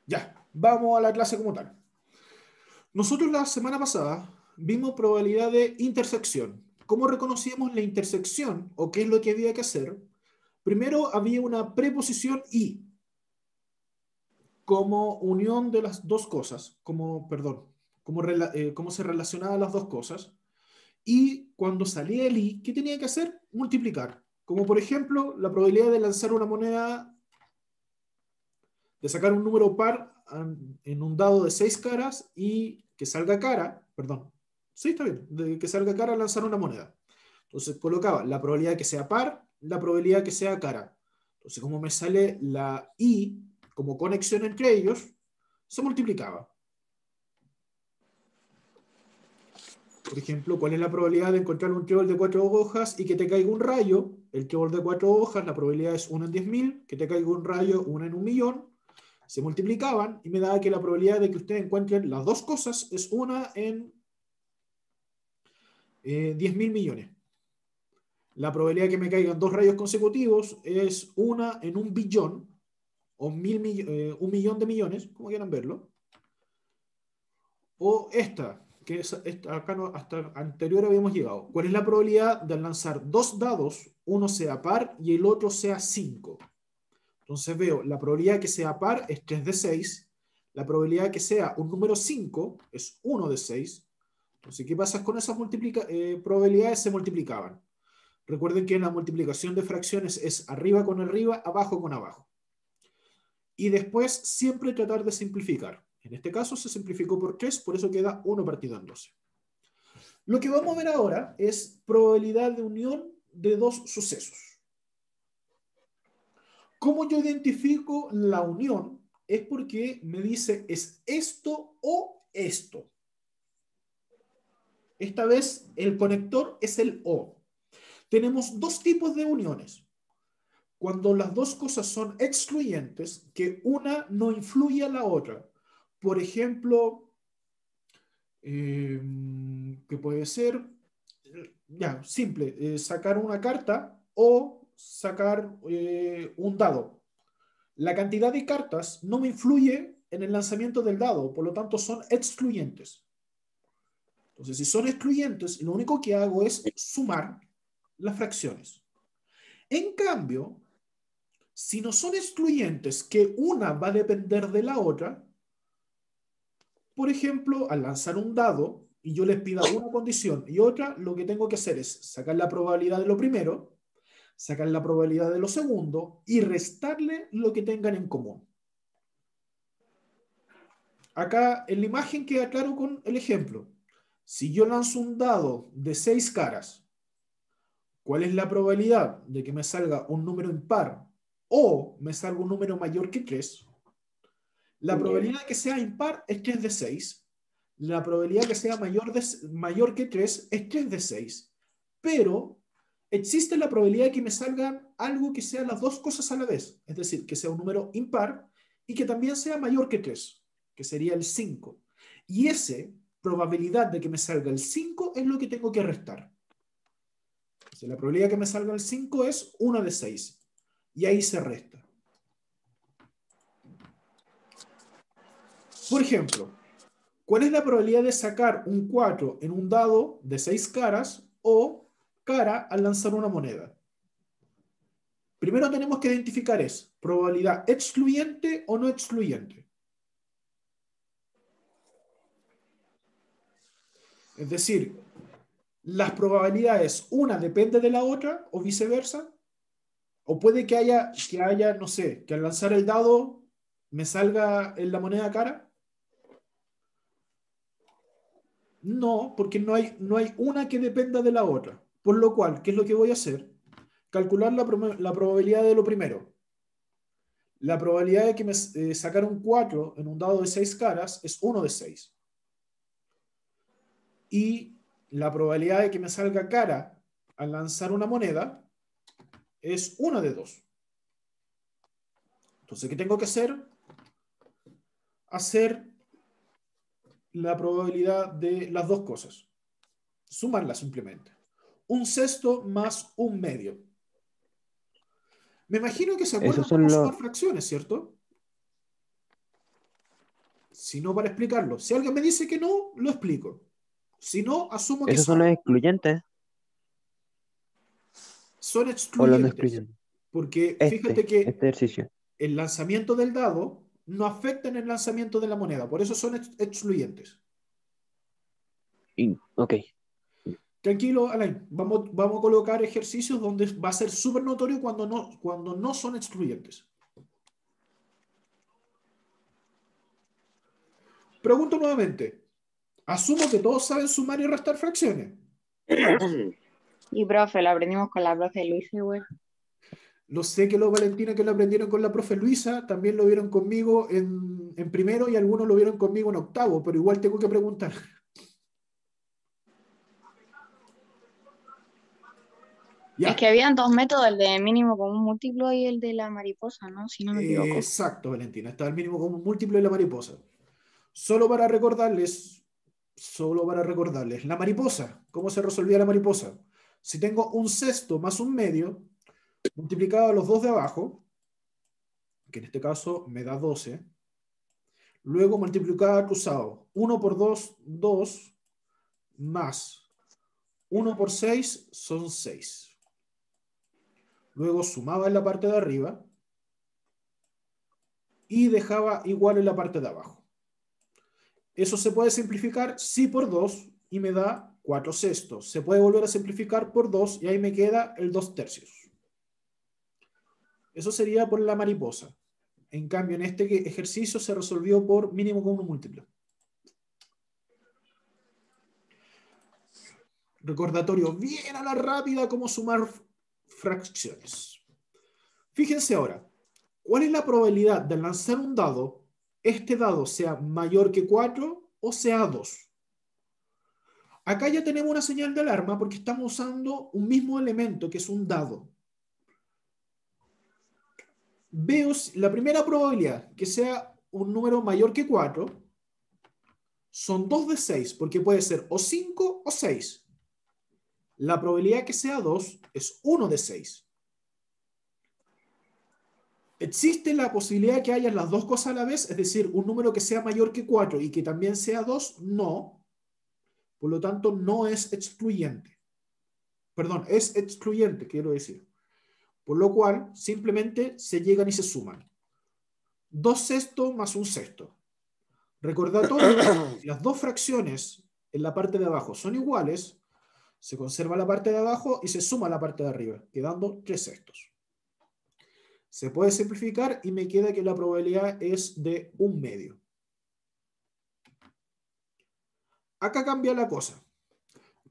Ya, vamos a la clase como tal. Nosotros la semana pasada vimos probabilidad de intersección. ¿Cómo reconocíamos la intersección o qué es lo que había que hacer? Primero había una preposición y como unión de las dos cosas, cómo se relacionaban las dos cosas. Y cuando salía el i, ¿qué tenía que hacer? Multiplicar. Como por ejemplo, la probabilidad de lanzar una moneda, de sacar un número par en un dado de 6 caras y que salga cara, perdón, sí, está bien, de que salga cara lanzar una moneda. Entonces colocaba la probabilidad de que sea par, la probabilidad de que sea cara. Entonces, como me sale la i como conexión entre ellos, se multiplicaba. Por ejemplo, ¿cuál es la probabilidad de encontrar un trébol de 4 hojas y que te caiga un rayo? El trébol de 4 hojas, la probabilidad es 1 en 10.000, que te caiga un rayo 1 en 1.000.000. Se multiplicaban y me daba que la probabilidad de que ustedes encuentren las dos cosas es 1 en 10.000.000.000. La probabilidad de que me caigan dos rayos consecutivos es 1 en 1.000.000.000 o 1.000.000.000 de millones, como quieran verlo. O esta, que es esta, acá no, hasta anterior habíamos llegado. ¿Cuál es la probabilidad de lanzar dos dados, uno sea par y el otro sea 5? Entonces veo, la probabilidad de que sea par es 3 de 6, la probabilidad de que sea un número 5 es 1 de 6. Entonces, ¿qué pasa con esas probabilidades? Se multiplicaban. Recuerden que en la multiplicación de fracciones es arriba con arriba, abajo con abajo. Y después siempre tratar de simplificar. En este caso se simplificó por 3, por eso queda 1 partido en 12. Lo que vamos a ver ahora es probabilidad de unión de dos sucesos. ¿Cómo yo identifico la unión? Es porque me dice, ¿es esto o esto? Esta vez el conector es el o. Tenemos dos tipos de uniones. Cuando las dos cosas son excluyentes, que una no influye a la otra. Por ejemplo, que puede ser, ya, simple, sacar una carta o sacar un dado. La cantidad de cartas no me influye en el lanzamiento del dado, por lo tanto son excluyentes. Entonces, si son excluyentes, lo único que hago es sumar las fracciones. En cambio, si no son excluyentes, que una va a depender de la otra, por ejemplo, al lanzar un dado y yo les pida una condición y otra, lo que tengo que hacer es sacar la probabilidad de lo primero, sacar la probabilidad de lo segundo y restarle lo que tengan en común. Acá en la imagen queda claro con el ejemplo. Si yo lanzo un dado de 6 caras, ¿cuál es la probabilidad de que me salga un número impar o me salga un número mayor que 3? La probabilidad de que sea impar es 3 de 6. La probabilidad de que sea mayor que 3 es 3 de 6. Pero existe la probabilidad de que me salgan algo que sea las dos cosas a la vez. Es decir, que sea un número impar y que también sea mayor que 3, que sería el 5. Y esa probabilidad de que me salga el 5 es lo que tengo que restar. Entonces, la probabilidad de que me salga el 5 es 1 de 6. Y ahí se resta. Por ejemplo, ¿cuál es la probabilidad de sacar un 4 en un dado de 6 caras o cara al lanzar una moneda? Primero tenemos que identificar es probabilidad excluyente o no excluyente. Es decir, las probabilidades, una depende de la otra o viceversa. O puede que haya, no sé, que al lanzar el dado me salga en la moneda cara. No, porque no hay una que dependa de la otra. Por lo cual, ¿qué es lo que voy a hacer? Calcular la probabilidad de lo primero. La probabilidad de que me sacar un 4 en un dado de 6 caras es 1 de 6. Y la probabilidad de que me salga cara al lanzar una moneda es 1 de 2. Entonces, ¿qué tengo que hacer? Hacer la probabilidad de las dos cosas. Sumarlas simplemente. Un sexto más un medio. Me imagino que se Esos acuerdan son cómo los, sumar fracciones, ¿cierto? sino para explicarlo. Si alguien me dice que no, lo explico. Si no, asumo que ¿Esos son los sabe. excluyentes Son o los no excluyentes, excluyentes? porque fíjate Este que ejercicio. el lanzamiento del dado no afecta en el lanzamiento de la moneda, por eso son excluyentes. Ok. Tranquilo, Alain, vamos a colocar ejercicios donde va a ser súper notorio cuando no son excluyentes. Pregunto nuevamente, asumo que todos saben sumar y restar fracciones. Y profe, lo aprendimos con la profe Luisa, igual. Lo sé que los Valentina que lo aprendieron con la profe Luisa, también lo vieron conmigo en primero y algunos lo vieron conmigo en octavo, pero igual tengo que preguntar. Es Ya, que habían dos métodos, el de mínimo común múltiplo y el de la mariposa, ¿no? Si no me equivoco. exacto, Valentina, está el mínimo común múltiplo de la mariposa. Solo para recordarles, la mariposa, ¿cómo se resolvía la mariposa? Si tengo un sexto más un medio, multiplicado a los dos de abajo, que en este caso me da 12, luego multiplicaba cruzado, 1 por 2, 2, más 1 por 6 son 6. Luego sumaba en la parte de arriba y dejaba igual en la parte de abajo. Eso se puede simplificar, sí, por 2 y me da 4 sextos. Se puede volver a simplificar por 2 y ahí me queda el 2 tercios. Eso sería por la mariposa. En cambio, en este ejercicio se resolvió por mínimo común múltiplo. Recordatorio bien a la rápida cómo sumar fracciones. Fíjense ahora, ¿cuál es la probabilidad de lanzar un dado, este dado sea mayor que 4 o sea 2? Acá ya tenemos una señal de alarma porque estamos usando un mismo elemento que es un dado. Veo la primera probabilidad que sea un número mayor que 4 son 2 de 6 porque puede ser o 5 o 6. La probabilidad que sea 2 es 1 de 6. ¿Existe la posibilidad que haya las dos cosas a la vez? Es decir, un número que sea mayor que 4 y que también sea 2, no. Por lo tanto, no es excluyente. Perdón, es excluyente, quiero decir. Por lo cual, simplemente se llegan y se suman. 2 sextos más un sexto. Recordatorio, si las dos fracciones en la parte de abajo son iguales, se conserva la parte de abajo y se suma la parte de arriba, quedando 3 sextos. Se puede simplificar y me queda que la probabilidad es de 1/2. Acá cambia la cosa.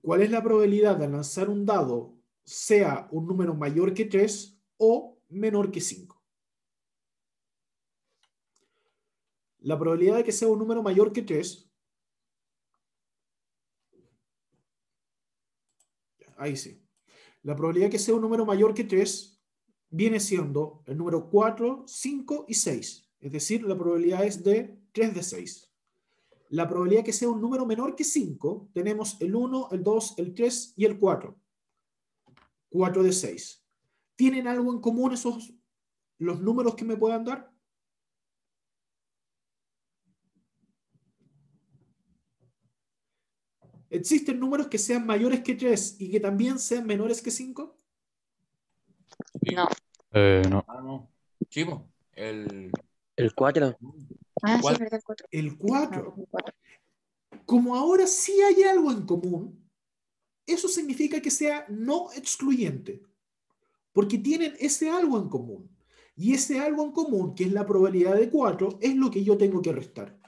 ¿Cuál es la probabilidad de lanzar un dado sea un número mayor que 3 o menor que 5? La probabilidad de que sea un número mayor que 3, ahí sí. La probabilidad de que sea un número mayor que 3 viene siendo el número 4, 5 y 6. Es decir, la probabilidad es de 3 de 6. La probabilidad de que sea un número menor que 5, tenemos el 1, el 2, el 3 y el 4. 4 de 6. ¿Tienen algo en común los números que me puedan dar? ¿Existen números que sean mayores que 3 y que también sean menores que 5? No. No. Ah, no. Sí, po. El 4. Ah, sí, ¿Cuál? es verdad, 4. El 4. Como ahora sí hay algo en común, eso significa que sea no excluyente, porque tienen ese algo en común. Y ese algo en común, que es la probabilidad de 4, es lo que yo tengo que restar.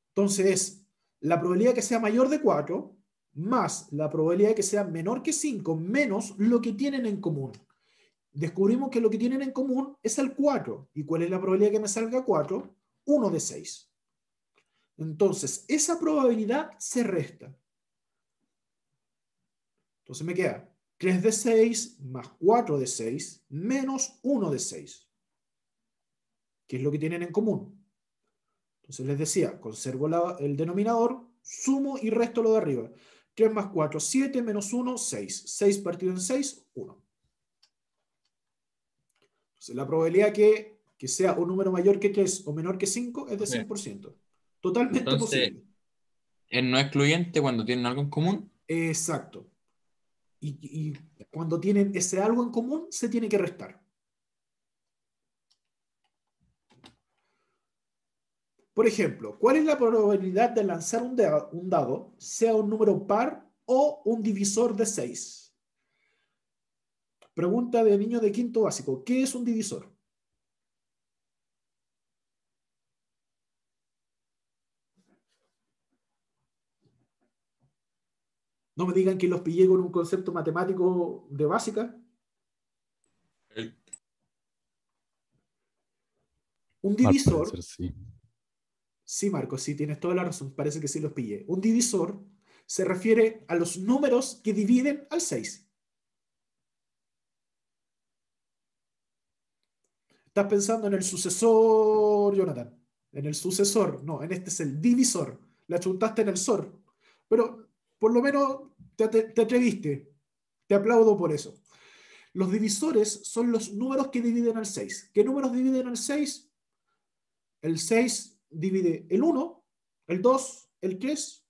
Entonces, la probabilidad que sea mayor de 4 más la probabilidad de que sea menor que 5 menos lo que tienen en común. Descubrimos que lo que tienen en común es el 4. ¿Y cuál es la probabilidad que me salga 4? 1 de 6. Entonces, esa probabilidad se resta. Entonces me queda 3 de 6 más 4 de 6 menos 1 de 6. ¿Qué es lo que tienen en común? Entonces les decía, conservo el denominador, sumo y resto lo de arriba. 3 más 4, 7, menos 1, 6. 6 partido en 6, 1. Entonces la probabilidad que que sea un número mayor que 3 o menor que 5 es de Sí. 100%. Totalmente Entonces, posible. es no excluyente cuando tienen algo en común. Exacto. Y cuando tienen ese algo en común, se tiene que restar. Por ejemplo, ¿cuál es la probabilidad de lanzar un dado, sea un número par o un divisor de 6? Pregunta de niño de quinto básico. ¿Qué es un divisor? No me digan que los pillé con un concepto matemático de básica. El- Un Al divisor, parecer sí. sí, Marco, sí, tienes toda la razón. Parece que sí los pillé. Un divisor se refiere a los números que dividen al 6. Estás pensando en el sucesor, Jonathan. En el sucesor. No, en este es el divisor. La chuntaste en el sor. Pero por lo menos te atreviste. Te aplaudo por eso. Los divisores son los números que dividen al 6. ¿Qué números dividen al 6? El 6 divide el 1, el 2, el 3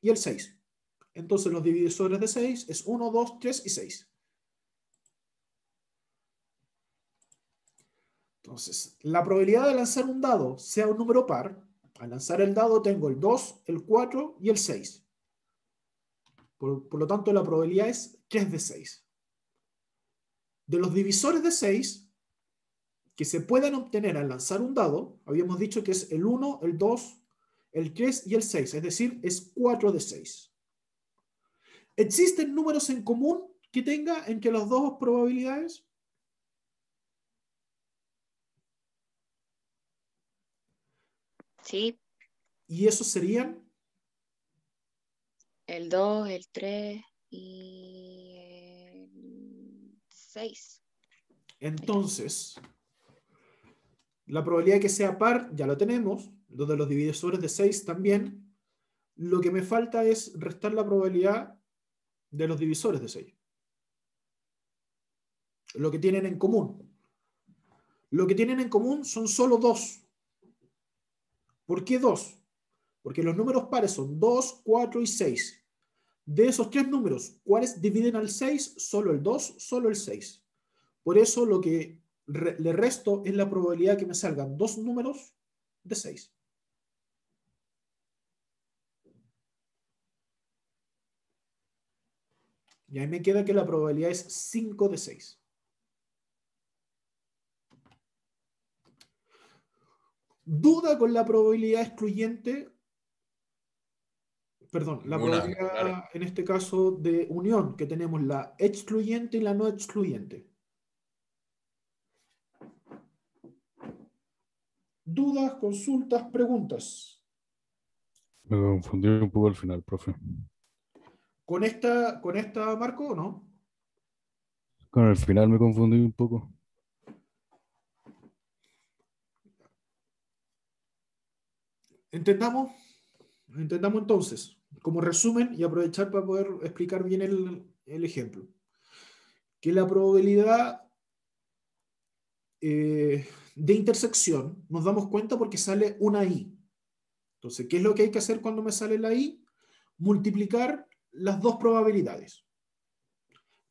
y el 6. Entonces los divisores de 6 es 1, 2, 3 y 6. Entonces, la probabilidad de lanzar un dado sea un número par, al lanzar el dado tengo el 2, el 4 y el 6. Por lo tanto, la probabilidad es 3 de 6. De los divisores de 6 que se pueden obtener al lanzar un dado, habíamos dicho que es el 1, el 2, el 3 y el 6, es decir, es 4 de 6. ¿Existen números en común que tenga entre las dos probabilidades? Sí, Y esos serían, el 2, el 3 y el 6. entonces, la probabilidad de que sea par ya lo tenemos, lo de los divisores de 6 también. Lo que me falta es restar la probabilidad de los divisores de 6. Lo que tienen en común. Lo que tienen en común son solo 2. ¿Por qué 2? Porque los números pares son 2, 4 y 6. De esos tres números, ¿cuáles dividen al 6? Solo el 2, solo el 6. Por eso lo que le resto es la probabilidad que me salgan dos números de 6. Y ahí me queda que la probabilidad es 5 de 6. Duda con la probabilidad excluyente, perdón, la Ninguna, probabilidad claro. en este caso de unión, que tenemos la excluyente y la no excluyente. Dudas, consultas, preguntas. Me confundí un poco al final, profe. ¿Con esta Marco o no? Con el final me confundí un poco. Entendamos entonces, como resumen y aprovechar para poder explicar bien el ejemplo, que la probabilidad de intersección nos damos cuenta porque sale una i. Entonces, ¿qué es lo que hay que hacer cuando me sale la i? Multiplicar las dos probabilidades.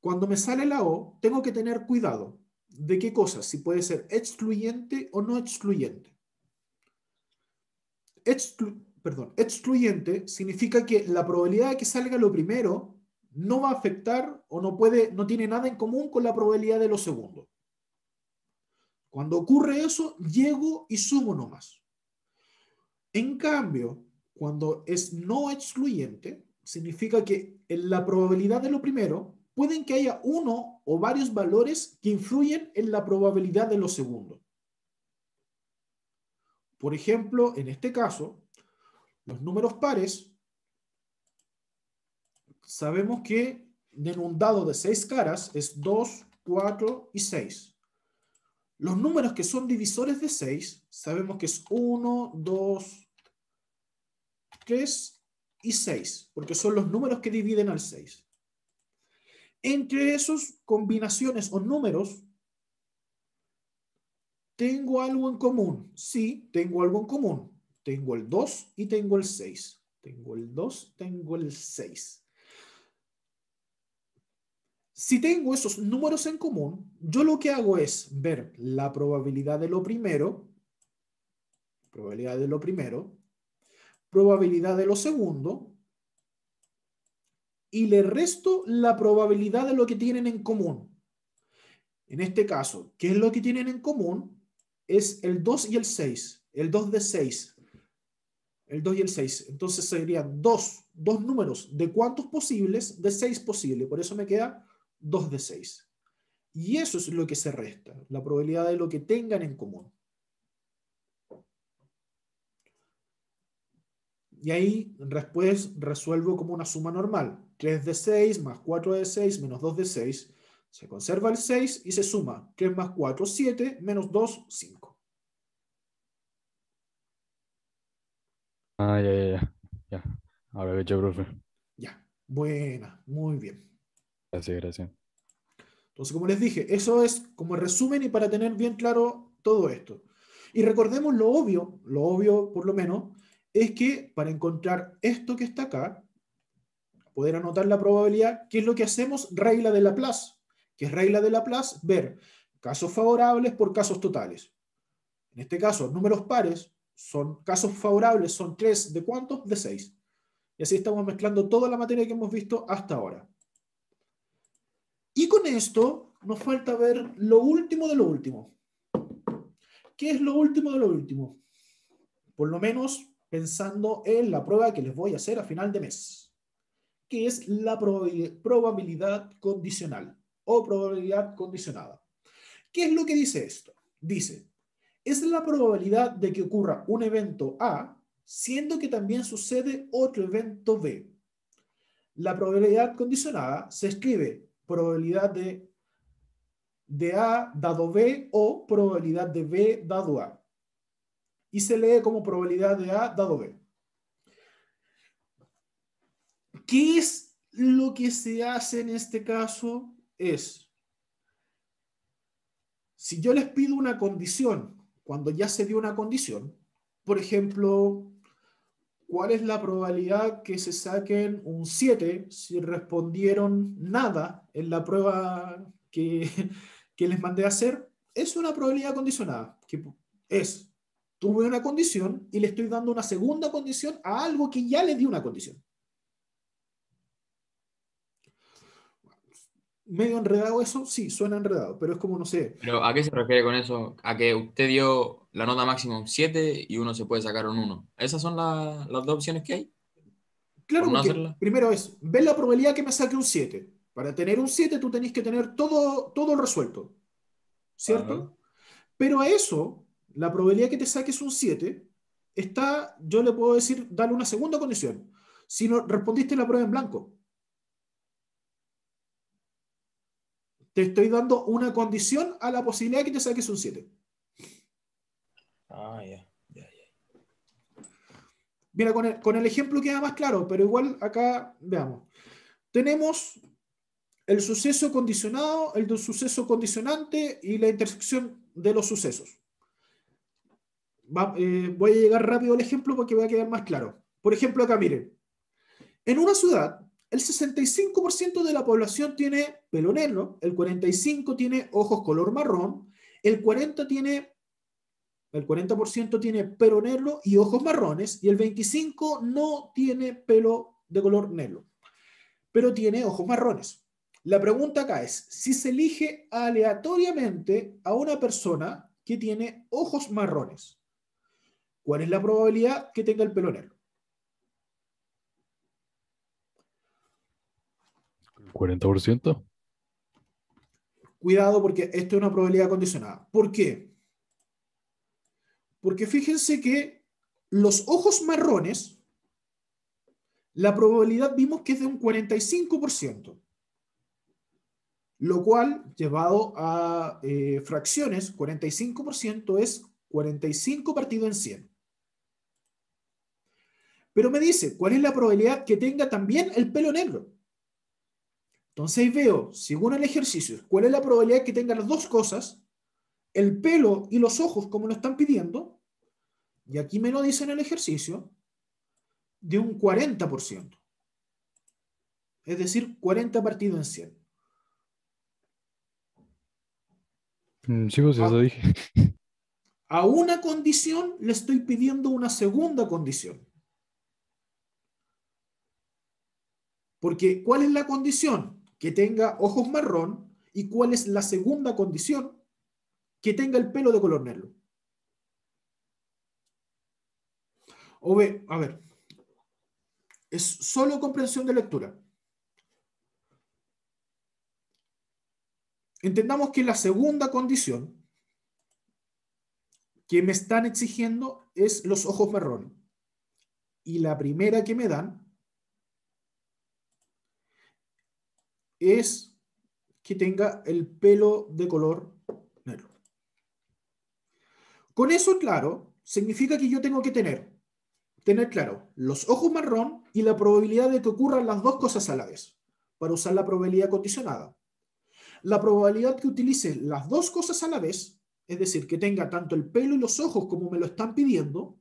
Cuando me sale la o, tengo que tener cuidado de qué cosas, si puede ser excluyente o no excluyente. Excluyente significa que la probabilidad de que salga lo primero no va a afectar o no tiene nada en común con la probabilidad de lo segundo. Cuando ocurre eso, llego y sumo nomás. En cambio, cuando es no excluyente, significa que en la probabilidad de lo primero pueden que haya uno o varios valores que influyen en la probabilidad de lo segundo. Por ejemplo, en este caso, los números pares, sabemos que en un dado de 6 caras es 2, 4 y 6. Los números que son divisores de 6, sabemos que es 1, 2, 3 y 6, porque son los números que dividen al 6. Entre esos combinaciones o números, ¿Tengo algo en común? Sí, tengo algo en común. Tengo el 2 y tengo el 6. Tengo el 2, tengo el 6. Si tengo esos números en común, yo lo que hago es ver la probabilidad de lo primero, probabilidad de lo primero, probabilidad de lo segundo, y le resto la probabilidad de lo que tienen en común. En este caso, ¿qué es lo que tienen en común? Es el 2 y el 6. El 2 de 6. El 2 y el 6. Entonces serían dos números. ¿De cuántos posibles? De 6 posibles. Por eso me queda 2 de 6. Y eso es lo que se resta. La probabilidad de lo que tengan en común. Y ahí después resuelvo como una suma normal. 3 de 6 más 4 de 6 menos 2 de 6. Se conserva el 6 y se suma 3 más 4, 7, menos 2, 5. Ah, ya. Ahora que yo, profe. Ya, buena, muy bien. Gracias. Entonces, como les dije, eso es como resumen y para tener bien claro todo esto. Y recordemos lo obvio por lo menos, es que para encontrar esto que está acá, poder anotar la probabilidad, ¿qué es lo que hacemos? Regla de Laplace. ¿Qué es regla de Laplace? Ver casos favorables por casos totales. En este caso, números pares, son casos favorables, son 3 ¿de cuántos? De 6. Y así estamos mezclando toda la materia que hemos visto hasta ahora. Y con esto nos falta ver lo último de lo último. ¿Qué es lo último de lo último? Por lo menos pensando en la prueba que les voy a hacer a final de mes, que es la probabilidad condicional o probabilidad condicionada. ¿Qué es lo que dice esto? Dice, es la probabilidad de que ocurra un evento A, siendo que también sucede otro evento B. La probabilidad condicionada se escribe probabilidad de A dado B o probabilidad de B dado A. Y se lee como probabilidad de A dado B. ¿Qué es lo que se hace en este caso? Es, si yo les pido una condición, cuando ya se dio una condición, por ejemplo, ¿cuál es la probabilidad que se saquen un 7 si respondieron nada en la prueba que les mandé a hacer? Es una probabilidad condicionada, que es, tuve una condición y le estoy dando una segunda condición a algo que ya le di una condición. ¿Medio enredado eso? Sí, suena enredado, pero es como, no sé. Pero ¿a qué se refiere con eso? A que usted dio la nota máxima un 7 y uno se puede sacar un 1. ¿Esas son las dos opciones que hay? Claro, ¿Por no porque hacerla? primero es, ver la probabilidad que me saque un 7. Para tener un 7 tú tenés que tener todo resuelto, Ajá. ¿cierto? Pero a eso, la probabilidad que te saques un 7, está, yo le puedo decir, darle una segunda condición. Si no respondiste la prueba en blanco, te estoy dando una condición a la posibilidad de que te saques un 7. Ah, ya. Mira, con el ejemplo queda más claro, pero igual acá, veamos. Tenemos el suceso condicionado, el del suceso condicionante y la intersección de los sucesos. Voy a llegar rápido al ejemplo porque va a quedar más claro. Por ejemplo, acá miren, en una ciudad, el 65% de la población tiene pelo negro, el 45% tiene ojos color marrón, el 40% tiene pelo negro y ojos marrones, y el 25% no tiene pelo de color negro, pero tiene ojos marrones. La pregunta acá es, si se elige aleatoriamente a una persona que tiene ojos marrones, ¿cuál es la probabilidad que tenga el pelo negro? 40%. Cuidado porque esto es una probabilidad condicionada. ¿Por qué? Porque fíjense que los ojos marrones, la probabilidad vimos que es de un 45%, lo cual, llevado a fracciones, 45% es 45 partido en 100. Pero me dice, ¿cuál es la probabilidad que tenga también el pelo negro? Entonces veo, según el ejercicio, ¿cuál es la probabilidad que tenga las dos cosas? el pelo y los ojos como lo están pidiendo, y aquí me lo dice en el ejercicio, de un 40%. Es decir, 40 partido en 100. Sí, pues eso A, dije. a una condición le estoy pidiendo una segunda condición. Porque, ¿cuál es la condición? Que tenga ojos marrón. ¿Y cuál es la segunda condición? Que tenga el pelo de color negro. A ver, es solo comprensión de lectura. Entendamos que la segunda condición que me están exigiendo es los ojos marrones. Y la primera que me dan es que tenga el pelo de color negro. Con eso, claro, significa que yo tengo que tener claro los ojos marrón y la probabilidad de que ocurran las dos cosas a la vez, para usar la probabilidad condicionada. La probabilidad que utilice las dos cosas a la vez, es decir, que tenga tanto el pelo y los ojos como me lo están pidiendo,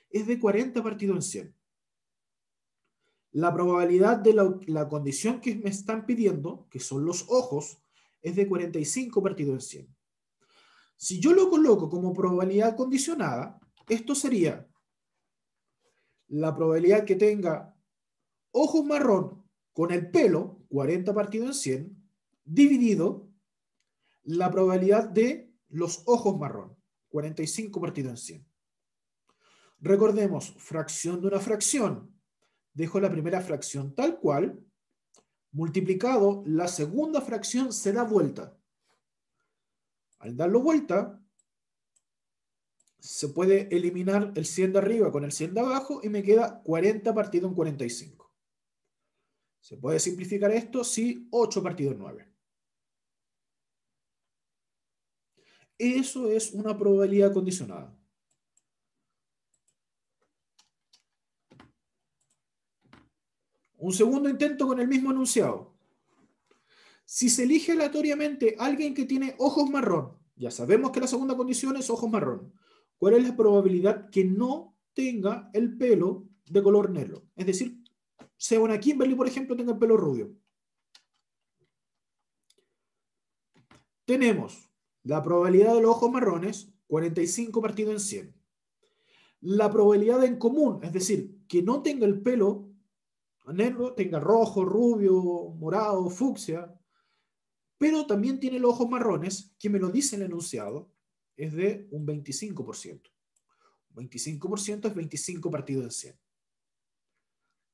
es de 40 partido en 100. La probabilidad de la condición que me están pidiendo, que son los ojos, es de 45 partido en 100. Si yo lo coloco como probabilidad condicionada, esto sería la probabilidad que tenga ojos marrón con el pelo, 40 partido en 100, dividido la probabilidad de los ojos marrón, 45 partido en 100. Recordemos, fracción de una fracción. Dejo la primera fracción tal cual, multiplicado, la segunda fracción se da vuelta. Al darlo vuelta, se puede eliminar el 100 de arriba con el 100 de abajo y me queda 40 partido en 45. Se puede simplificar esto, sí, 8 partido en 9. Eso es una probabilidad condicionada. Un segundo intento con el mismo enunciado. Si se elige aleatoriamente alguien que tiene ojos marrón, ya sabemos que la segunda condición es ojos marrón. ¿Cuál es la probabilidad que no tenga el pelo de color negro? Es decir, sea una Kimberly, por ejemplo, tenga el pelo rubio. Tenemos la probabilidad de los ojos marrones, 45 partido en 100. La probabilidad en común, es decir, que no tenga el pelo negro, tenga rojo, rubio, morado, fucsia, pero también tiene los ojos marrones, que me lo dice el enunciado, es de un 25%. 25% es 25 partido en 100.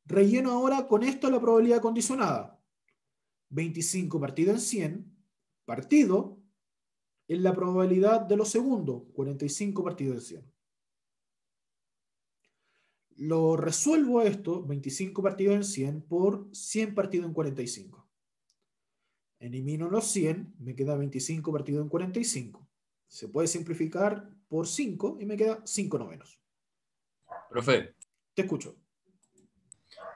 Relleno ahora con esto la probabilidad condicionada. 25 partido en 100, partido en la probabilidad de lo segundo, 45 partido en 100. Lo resuelvo esto, 25 partido en 100, por 100 partido en 45. Elimino los 100, me queda 25 partido en 45. Se puede simplificar por 5 y me queda 5 novenos. Profe, Te escucho.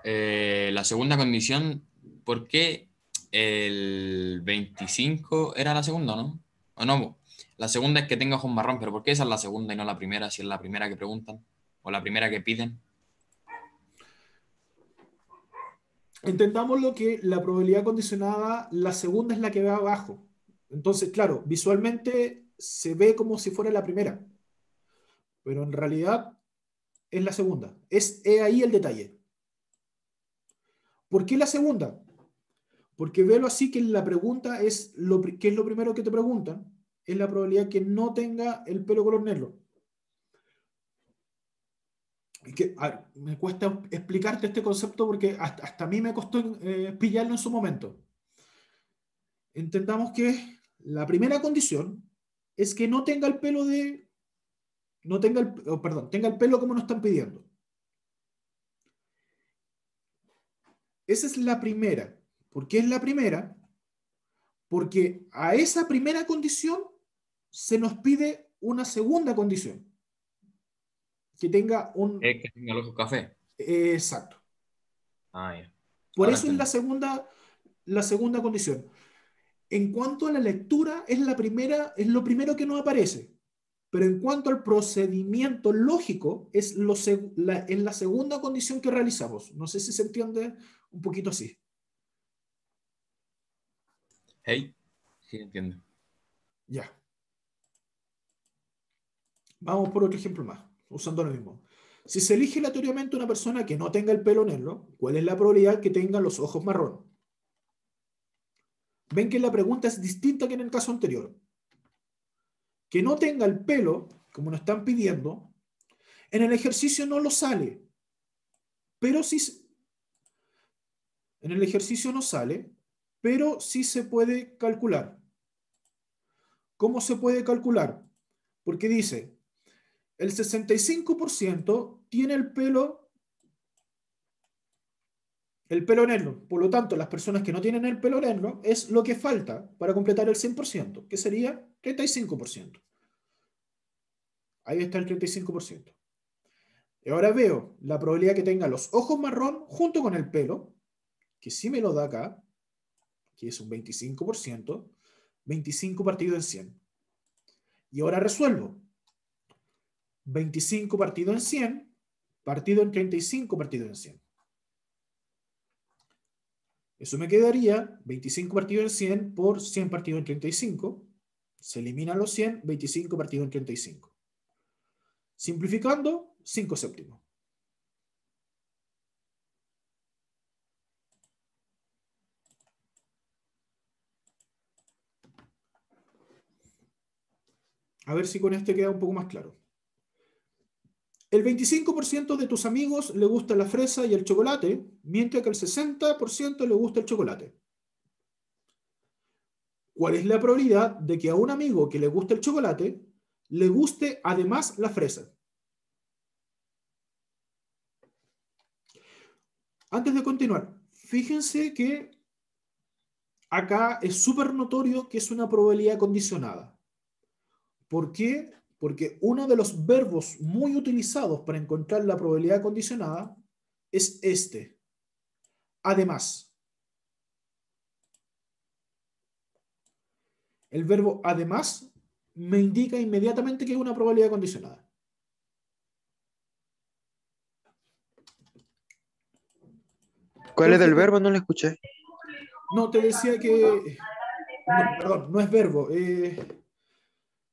la segunda condición, ¿por qué el 25 era la segunda, no? ¿O no? La segunda es que tenga ojos marrón, pero ¿por qué esa es la segunda y no la primera, si es la primera que preguntan? ¿O la primera que piden? Entendamos lo que la probabilidad condicionada, la segunda es la que va abajo. Entonces, claro, visualmente se ve como si fuera la primera, pero en realidad es la segunda. Es ahí el detalle. ¿Por qué la segunda? Porque veo así que la pregunta es ¿qué es lo primero que te preguntan? Es la probabilidad que no tenga el pelo color negro. Me cuesta explicarte este concepto porque hasta a mí me costó pillarlo en su momento. Entendamos que la primera condición es que no tenga el pelo tenga el pelo como nos están pidiendo. Esa es la primera. ¿Por qué es la primera? Porque a esa primera condición se nos pide una segunda condición. Que tenga un... Es que tenga el ojo café. Exacto. Ah, ya. Por Ahora eso es entendí. la segunda condición. En cuanto a la lectura, es lo primero que nos aparece. Pero en cuanto al procedimiento lógico, es en la segunda condición que realizamos. No sé si se entiende un poquito así. Hey, sí, entiendo. Ya. Vamos por otro ejemplo más, usando lo mismo. Si se elige aleatoriamente una persona que no tenga el pelo negro, ¿cuál es la probabilidad que tenga los ojos marrón? Ven que la pregunta es distinta que en el caso anterior. Que no tenga el pelo, como nos están pidiendo, en el ejercicio no lo sale. Pero sí, en el ejercicio no sale, pero sí se puede calcular. ¿Cómo se puede calcular? Porque dice, el 65% tiene el pelo negro. Por lo tanto, las personas que no tienen el pelo negro es lo que falta para completar el 100%, que sería 35%. Ahí está el 35%. Y ahora veo la probabilidad que tenga los ojos marrón junto con el pelo, que sí me lo da acá, que es un 25%, 25 partido en 100. Y ahora resuelvo. 25 partido en 100, partido en 35 partido en 100. Eso me quedaría 25 partido en 100 por 100 partido en 35. Se eliminan los 100, 25 partido en 35. Simplificando, 5 séptimos. A ver si con este queda un poco más claro. El 25% de tus amigos le gusta la fresa y el chocolate, mientras que el 60% le gusta el chocolate. ¿Cuál es la probabilidad de que a un amigo que le guste el chocolate le guste además la fresa? Antes de continuar, fíjense que acá es súper notorio que es una probabilidad condicionada. ¿Por qué? Porque uno de los verbos muy utilizados para encontrar la probabilidad condicionada es este. Además. El verbo además me indica inmediatamente que es una probabilidad condicionada. ¿Cuál es Profe, del verbo? No lo escuché. no, te decía que... No, perdón, no es verbo.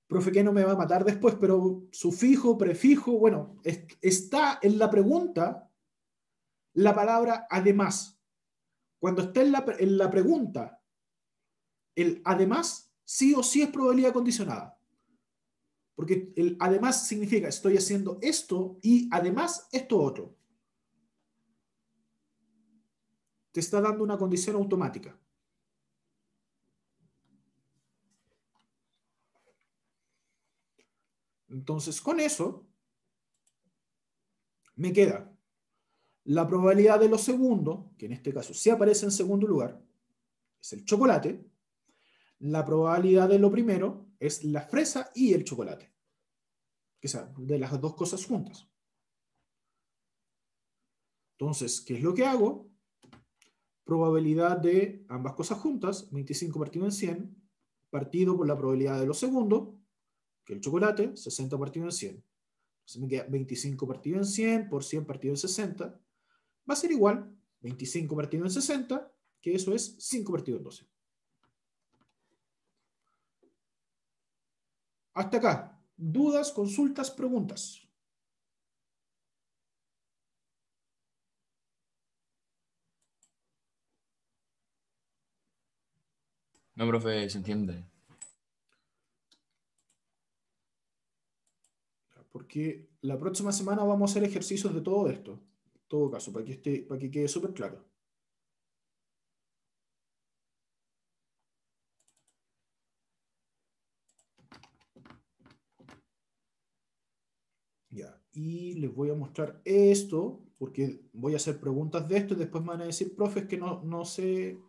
Profe, que no me va a matar después, pero sufijo, prefijo, bueno, está en la pregunta la palabra además. Cuando está en la pregunta, el además sí o sí es probabilidad condicionada. Porque el además significa estoy haciendo esto y además esto otro. Te está dando una condición automática. Entonces, con eso, me queda la probabilidad de lo segundo, que en este caso sí aparece en segundo lugar, es el chocolate. La probabilidad de lo primero es la fresa y el chocolate. Que sea, de las dos cosas juntas. Entonces, ¿qué es lo que hago? Probabilidad de ambas cosas juntas, 25 partido en 100, partido por la probabilidad de lo segundo, que el chocolate, 60 partido en 100. Entonces me queda 25 partido en 100 por 100 partido en 60. Va a ser igual 25 partido en 60, que eso es 5 partido en 12. Hasta acá. ¿Dudas, consultas, preguntas? No, profe, se entiende. Porque la próxima semana vamos a hacer ejercicios de todo esto. En todo caso, para que quede súper claro. Ya, y les voy a mostrar esto, porque voy a hacer preguntas de esto y después me van a decir, profes, que no sé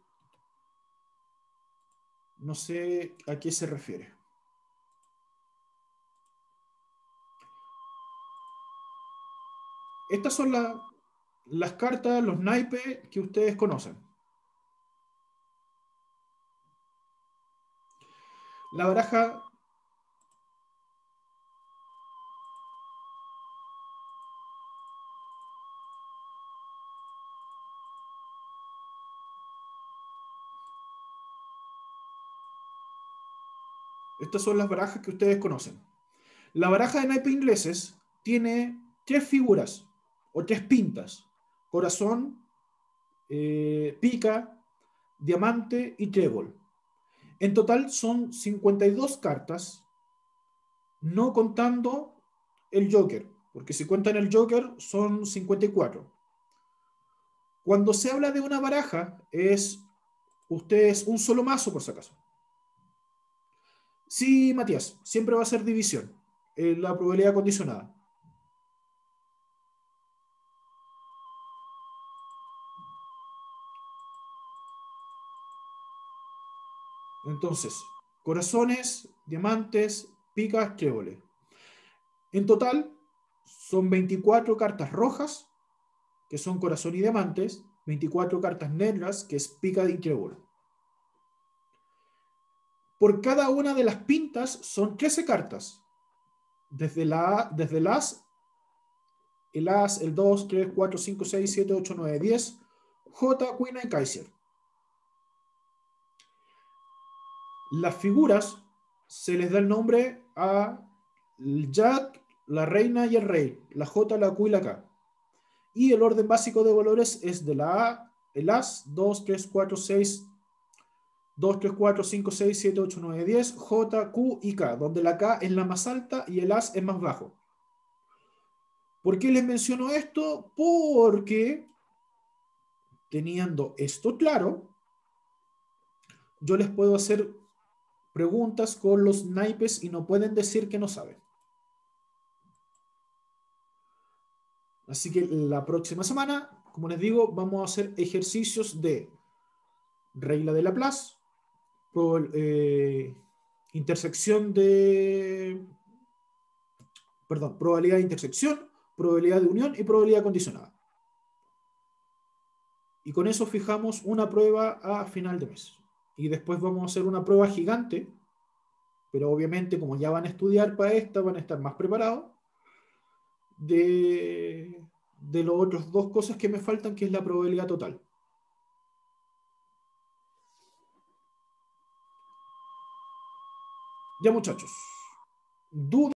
a qué se refiere. Estas son las cartas, los naipes que ustedes conocen. La baraja... Estas son las barajas que ustedes conocen. La baraja de naipes ingleses tiene 3 figuras o 3 pintas. Corazón, pica, diamante y trébol. En total son 52 cartas, no contando el Joker, porque si cuentan el Joker son 54. Cuando se habla de una baraja, ustedes un solo mazo por si acaso. Sí, Matías, siempre va a ser división, la probabilidad condicionada. Entonces, corazones, diamantes, picas, tréboles. En total, son 24 cartas rojas, que son corazón y diamantes, 24 cartas negras, que es pica y trébol. Por cada una de las pintas son 13 cartas. Desde el as, el 2, 3, 4, 5, 6, 7, 8, 9, 10, J, Queen y Kaiser. Las figuras se les da el nombre a el Jack, la reina y el rey, la J, la Q y la K. Y el orden básico de valores es de la A, el As, 2, 3, 4, 6, 2, 3, 4, 5, 6, 7, 8, 9, 10, J, Q y K, donde la K es la más alta y el As es más bajo. ¿Por qué les menciono esto? Porque teniendo esto claro, yo les puedo hacer preguntas con los naipes y no pueden decir que no saben. Así que la próxima semana, como les digo, vamos a hacer ejercicios de regla de Laplace, intersección de, perdón, probabilidad de intersección, probabilidad de unión y probabilidad condicionada. Y con eso fijamos una prueba a final de mes. Y después vamos a hacer una prueba gigante, pero obviamente como ya van a estudiar para esta, van a estar más preparados, de los otros 2 cosas que me faltan, que es la probabilidad total. Ya muchachos, dudas.